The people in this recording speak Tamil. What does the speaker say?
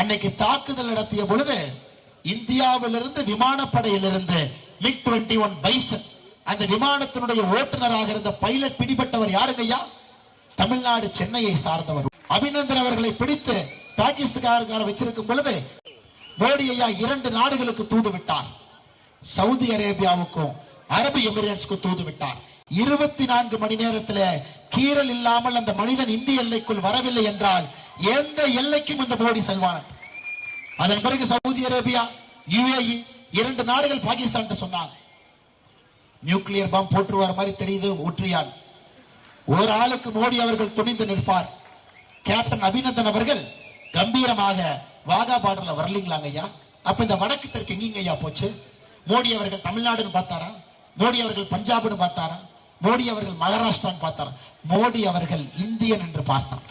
அன்னைக்கு தாக்குதல் நடத்திய பொழுது இந்தியாவிலிருந்து விமானப்படையிலிருந்து மிக் 21 பைசன் அந்த விமானத்தினுடைய ஓட்டுநராக இருந்த பைலட் பிடிபட்டவர் யாருங்க ஐயா? தமிழ்நாடு சென்னையை சார்ந்தவர். அபிநந்தன் அவர்களை பிடித்து பாகிஸ்தான்கார வச்சிருக்கும் பொழுது மோடி ஐயா 2 நாடுகளுக்கு தூது விட்டார். சவுதி அரேபியாவுக்கும் அரபு எமிரேட்ஸ்க்கும் தூது விட்டார். 24 மணி நேரத்தில் கீறல் இல்லாமல் அந்த மனிதன் இந்திய எல்லைக்குள் வரவில்லை என்றால் எந்த எல்லைக்கும் இந்த மோடி செல்வான். அதன் பிறகு சவுதி அரேபியா, UAE 2 நாடுகள் பாகிஸ்தான் சொன்னாங்க. நியூக்ளியர் பாம் போட்டுருவார் மாதிரி தெரியுது ஒற்றியான். ஒரு ஆளுக்கு மோடி அவர்கள் துணிந்து நிற்பார். கேப்டன் அபிநந்தன் அவர்கள் கம்பீரமாக வாகா பார்டர்ல வரலீங்களாங்க ஐயா. அப்ப இந்த வடக்கு தெற்கு எங்கீங்க ஐயா போச்சு? மோடி அவர்கள் தமிழ்நாடுன்னு பார்த்தாரா? மோடி அவர்கள் பஞ்சாப்னு பார்த்தாரா? மோடி அவர்கள் மகாராஷ்டிரான்னு பார்த்தாரா? மோடி அவர்கள் இந்தியன் என்று பார்த்தார்.